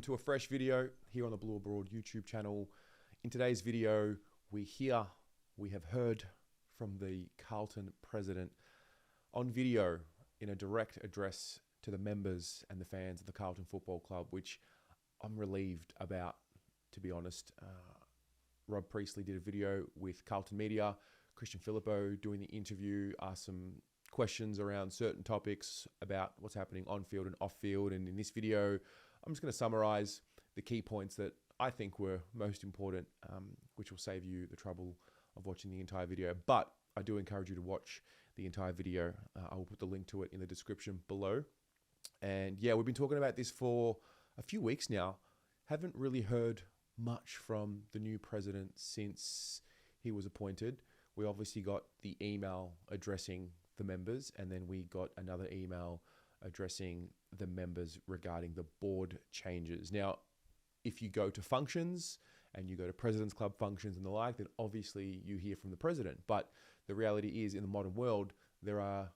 to a fresh video here on the Blue Abroad YouTube channel. In today's video, we have heard from the Carlton President on video in a direct address to the members and the fans of the Carlton Football Club, which I'm relieved about, to be honest. Rob Priestley did a video with Carlton Media, Christian Filippo doing the interview, asked some questions around certain topics about what's happening on field and off field. And in this video, I'm just going to summarize the key points that I think were most important, which will save you the trouble of watching the entire video. But I do encourage you to watch the entire video. I will put the link to it in the description below. And yeah, we've been talking about this for a few weeks now. Haven't really heard much from the new president since he was appointed. We obviously got the email addressing the members, and then we got another email addressing the members regarding the board changes. Now, if you go to functions and you go to President's Club functions and the like, then obviously you hear from the president. But the reality is, in the modern world, there are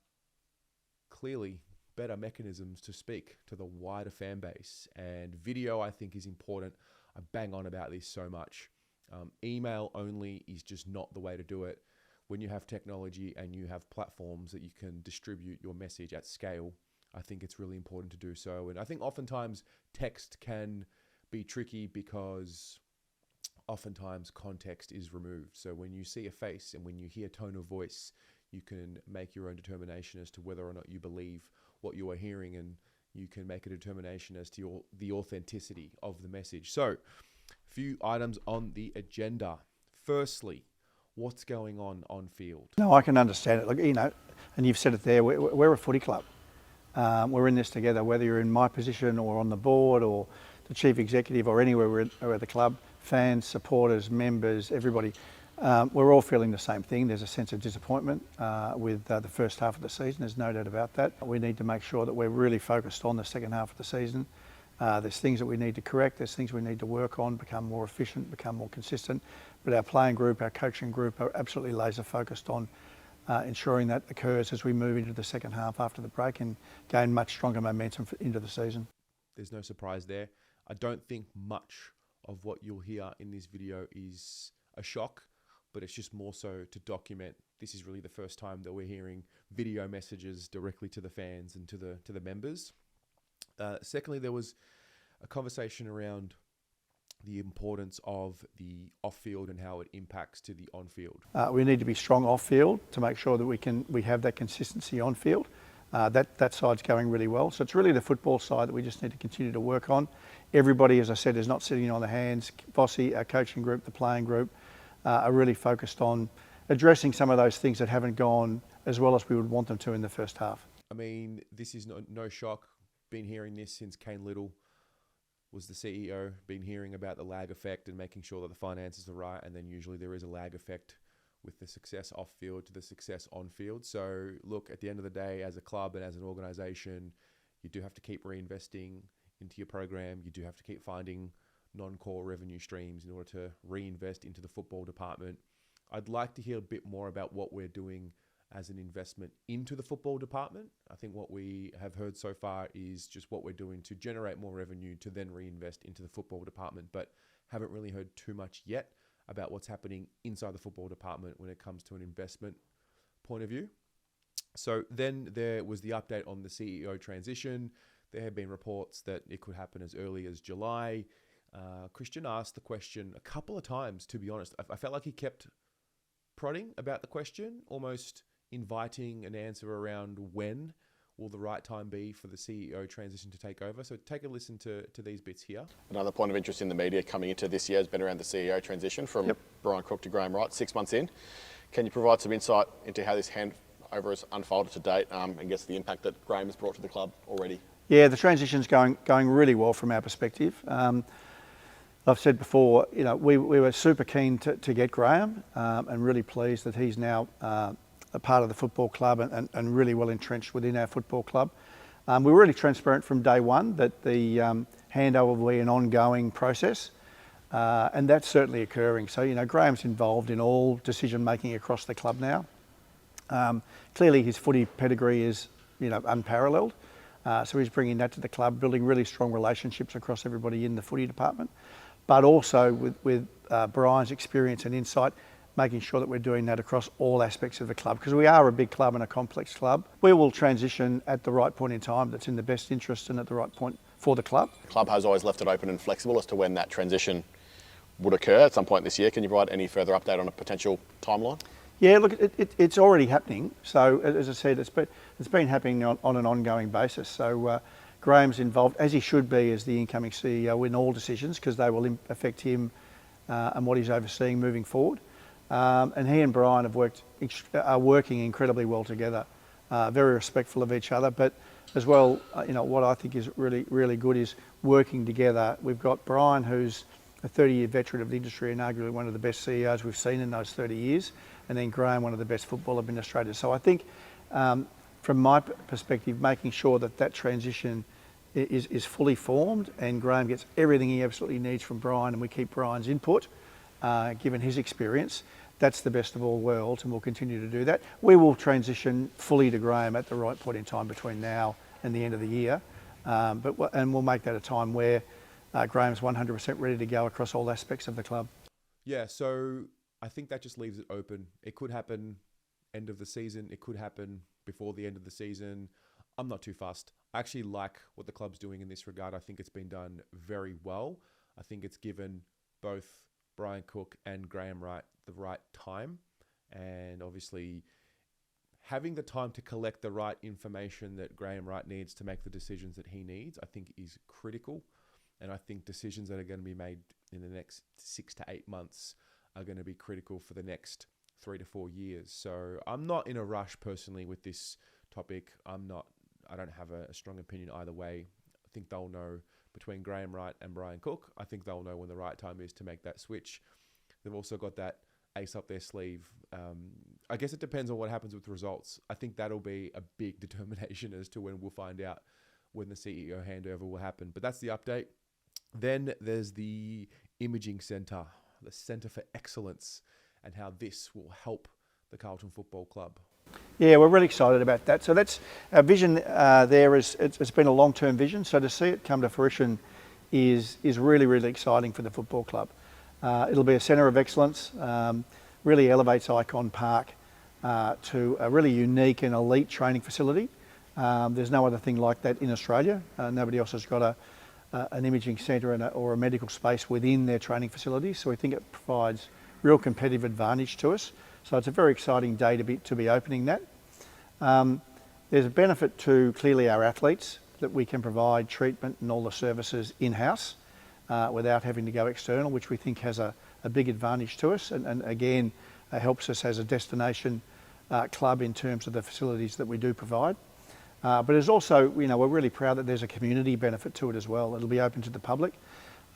clearly better mechanisms to speak to the wider fan base. And video, I think, is important. I bang on about this so much. Email only is just not the way to do it. When you have technology and you have platforms that you can distribute your message at scale, I think it's really important to do so. And I think oftentimes text can be tricky because oftentimes context is removed. So when you see a face and when you hear tone of voice, you can make your own determination as to whether or not you believe what you are hearing, and you can make a determination as to the authenticity of the message. So, a few items on the agenda. Firstly, what's going on field? No, I can understand it. Look, you know, and you've said it there, we're a footy club. We're in this together, whether you're in my position or on the board or the chief executive or anywhere we're at the club, fans, supporters, members, everybody. We're all feeling the same thing. There's a sense of disappointment with the first half of the season. There's no doubt about that. We need to make sure that we're really focused on the second half of the season. There's things that we need to correct. There's things we need to work on, become more efficient, become more consistent. But our playing group, our coaching group are absolutely laser focused on ensuring that occurs as we move into the second half after the break and gain much stronger momentum into the season. There's no surprise there. I don't think much of what you'll hear in this video is a shock, but it's just more so to document this is really the first time that we're hearing video messages directly to the fans and to the members. Secondly, there was a conversation around the importance of the off-field and how it impacts to the on-field. We need to be strong off-field to make sure that we have that consistency on-field. That side's going really well. So it's really the football side that we just need to continue to work on. Everybody, as I said, is not sitting on the hands. Bossy, our coaching group, the playing group, are really focused on addressing some of those things that haven't gone as well as we would want them to in the first half. I mean, this is no shock. Been hearing this since Kane Little was the CEO, been hearing about the lag effect and making sure that the finances are right, and then usually there is a lag effect with the success off field to the success on field. So look, at the end of the day, as a club and as an organisation, you do have to keep reinvesting into your program. You do have to keep finding non-core revenue streams in order to reinvest into the football department. I'd like to hear a bit more about what we're doing as an investment into the football department. I think what we have heard so far is just what we're doing to generate more revenue to then reinvest into the football department, but haven't really heard too much yet about what's happening inside the football department when it comes to an investment point of view. So then there was the update on the CEO transition. There have been reports that it could happen as early as July. Christian asked the question a couple of times, to be honest. I felt like he kept prodding about the question, almost inviting an answer around when will the right time be for the CEO transition to take over. So take a listen to these bits here. Another point of interest in the media coming into this year has been around the CEO transition from Brian Cook to Graham Wright, 6 months in. Can you provide some insight into how this handover has unfolded to date and guess the impact that Graham has brought to the club already? Yeah, the transition's going really well from our perspective. I've said before, you know, we were super keen to get Graham and really pleased that he's now a part of the football club and really well entrenched within our football club. We were really transparent from day one that the handover will be an ongoing process, and that's certainly occurring. So, you know, Graham's involved in all decision making across the club now. Clearly his footy pedigree is, you know, unparalleled. So he's bringing that to the club, building really strong relationships across everybody in the footy department, but also with Brian's experience and insight, making sure that we're doing that across all aspects of the club, because we are a big club and a complex club. We will transition at the right point in time that's in the best interest and at the right point for the club. The club has always left it open and flexible as to when that transition would occur at some point this year. Can you provide any further update on a potential timeline? Yeah, look, it's already happening. So as I said, it's been happening on an ongoing basis. So Graham's involved, as he should be, as the incoming CEO in all decisions, because they will affect him and what he's overseeing moving forward. And he and Brian are working incredibly well together, very respectful of each other. But as well, what I think is really, really good is working together. We've got Brian, who's a 30-year veteran of the industry and arguably one of the best CEOs we've seen in those 30 years, and then Graham, one of the best football administrators. So I think, from my perspective, making sure that transition is fully formed and Graham gets everything he absolutely needs from Brian, and we keep Brian's input, given his experience. That's the best of all worlds, and we'll continue to do that. We will transition fully to Graham at the right point in time between now and the end of the year, and we'll make that a time where Graham's 100% ready to go across all aspects of the club. Yeah, so I think that just leaves it open. It could happen end of the season. It could happen before the end of the season. I'm not too fussed. I actually like what the club's doing in this regard. I think it's been done very well. I think it's given both Brian Cook and Graham Wright the right time, and obviously having the time to collect the right information that Graham Wright needs to make the decisions that he needs, I think is critical. And I think decisions that are going to be made in the next 6 to 8 months are going to be critical for the next 3 to 4 years. So I'm not in a rush personally with this topic. I don't have a strong opinion either way. I think they'll know between Graham Wright and Brian Cook. I think they'll know when the right time is to make that switch. They've also got that ace up their sleeve. I guess it depends on what happens with results. I think that'll be a big determination as to when we'll find out when the CEO handover will happen. But that's the update. Then there's the imaging centre, the Centre for Excellence, and how this will help the Carlton Football Club. Yeah, we're really excited about that. So that's our vision there. It's been a long-term vision. So to see it come to fruition is really, really exciting for the football club. It'll be a centre of excellence, really elevates Icon Park to a really unique and elite training facility. There's no other thing like that in Australia. Nobody else has got an imaging centre or a medical space within their training facilities. So we think it provides real competitive advantage to us. So it's a very exciting day to be opening that. There's a benefit to clearly our athletes that we can provide treatment and all the services in-house without having to go external, which we think has a big advantage to us, and again helps us as a destination club in terms of the facilities that we do provide. But there's also, we're really proud that there's a community benefit to it as well. It'll be open to the public,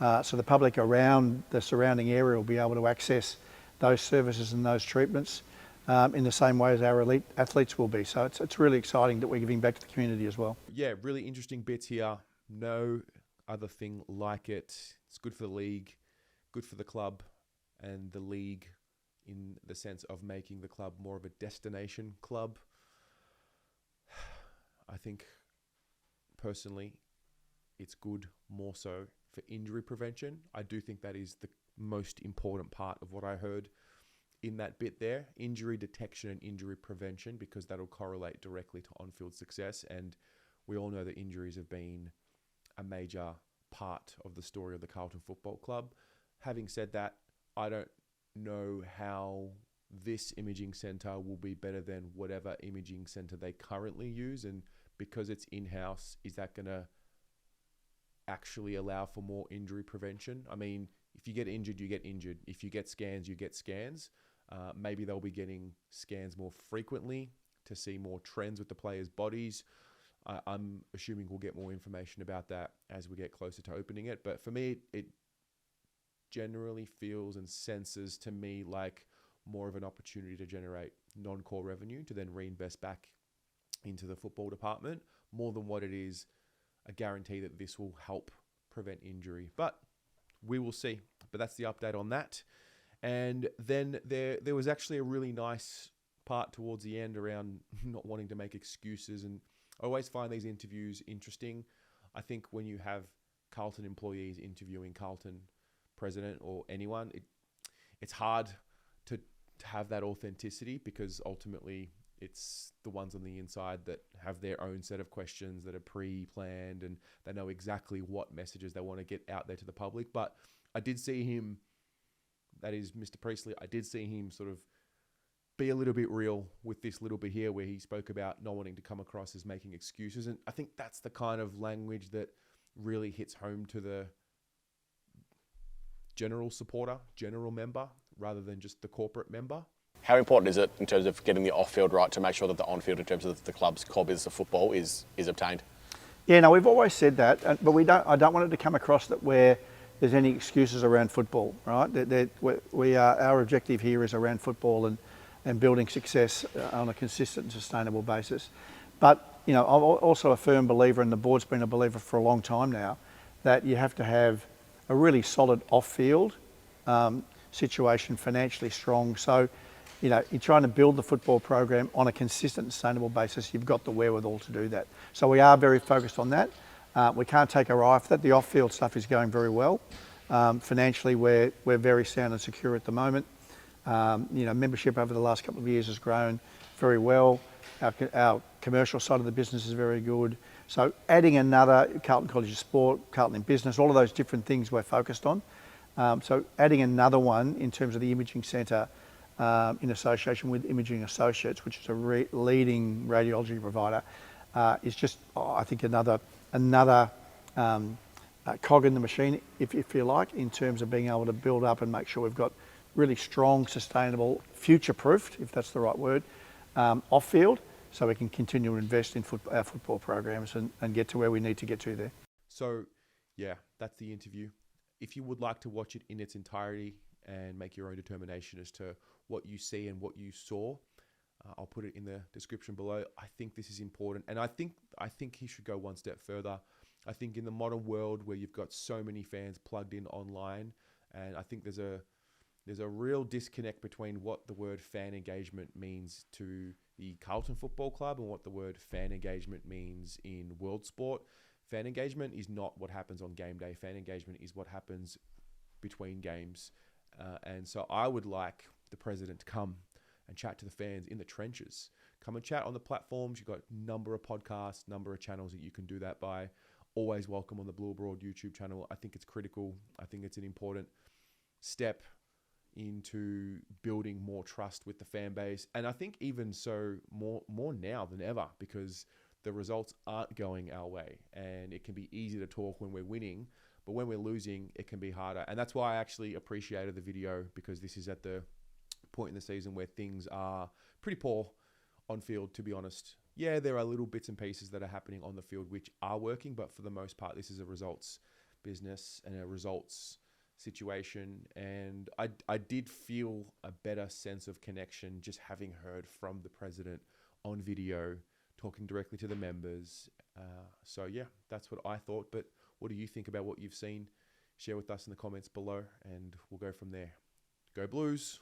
so the public around the surrounding area will be able to access those services and those treatments in the same way as our elite athletes will be. So it's really exciting that we're giving back to the community as well. Yeah, really interesting bits here. No other thing like it. It's good for the league, good for the club, and the league in the sense of making the club more of a destination club. I think personally it's good more so for injury prevention. I do think that is the most important part of what I heard in that bit there. Injury detection and injury prevention, because that'll correlate directly to on-field success. And we all know that injuries have been a major part of the story of the Carlton Football Club. Having said that, I don't know how this imaging centre will be better than whatever imaging centre they currently use. And because it's in-house, is that going to actually allow for more injury prevention? I mean, if you get injured, you get injured. If you get scans, you get scans. Maybe they'll be getting scans more frequently to see more trends with the players' bodies. I'm assuming we'll get more information about that as we get closer to opening it. But for me, it generally feels and senses to me like more of an opportunity to generate non-core revenue to then reinvest back into the football department, more than what it is a guarantee that this will help prevent injury. But we will see. But that's the update on that. And then there was actually a really nice part towards the end around not wanting to make excuses and I always find these interviews interesting. I think when you have Carlton employees interviewing Carlton president or anyone, it's hard to have that authenticity, because ultimately it's the ones on the inside that have their own set of questions that are pre-planned, and they know exactly what messages they want to get out there to the public. But I did see him, that is Mr. Priestley, I did see him sort of be a little bit real with this little bit here, where he spoke about not wanting to come across as making excuses. And I think that's the kind of language that really hits home to the general supporter, general member, rather than just the corporate member. How important is it in terms of getting the off-field right to make sure that the on-field, in terms of the club's core business of football, is obtained? Yeah, no, we've always said that, but I don't want it to come across that there's any excuses around football, right? Our objective here is around football and building success on a consistent and sustainable basis. But, I'm also a firm believer, and the board's been a believer for a long time now, that you have to have a really solid off-field situation, financially strong. So, you're trying to build the football program on a consistent and sustainable basis. You've got the wherewithal to do that. So we are very focused on that. We can't take our eye off that. The off-field stuff is going very well. Financially, we're very sound and secure at the moment. Membership over the last couple of years has grown very well. Our commercial side of the business is very good. So adding another Carlton College of Sport, Carlton in Business, all of those different things we're focused on. So adding another one in terms of the imaging centre in association with Imaging Associates, which is a leading radiology provider, is just, I think, another cog in the machine, if you like, in terms of being able to build up and make sure we've got really strong, sustainable, future-proofed, if that's the right word, off-field, so we can continue to invest in our football programs and get to where we need to get to there. So, yeah, that's the interview. If you would like to watch it in its entirety and make your own determination as to what you see and what you saw, I'll put it in the description below. I think this is important, and I think he should go one step further. I think in the modern world where you've got so many fans plugged in online, and I think there's a real disconnect between what the word fan engagement means to the Carlton Football Club and what the word fan engagement means in world sport. Fan engagement is not what happens on game day. Fan engagement is what happens between games. And so I would like the president to come and chat to the fans in the trenches. Come and chat on the platforms. You've got a number of podcasts, number of channels that you can do that by. Always welcome on the Blue Abroad YouTube channel. I think it's critical. I think it's an important step into building more trust with the fan base. And I think even so, more now than ever, because the results aren't going our way. And it can be easy to talk when we're winning, but when we're losing, it can be harder. And that's why I actually appreciated the video, because this is at the point in the season where things are pretty poor on field, to be honest. Yeah, there are little bits and pieces that are happening on the field which are working, but for the most part, this is a results business and a results situation. And I did feel a better sense of connection just having heard from the president on video, talking directly to the members. So yeah, that's what I thought. But what do you think about what you've seen? Share with us in the comments below, and we'll go from there. Go Blues!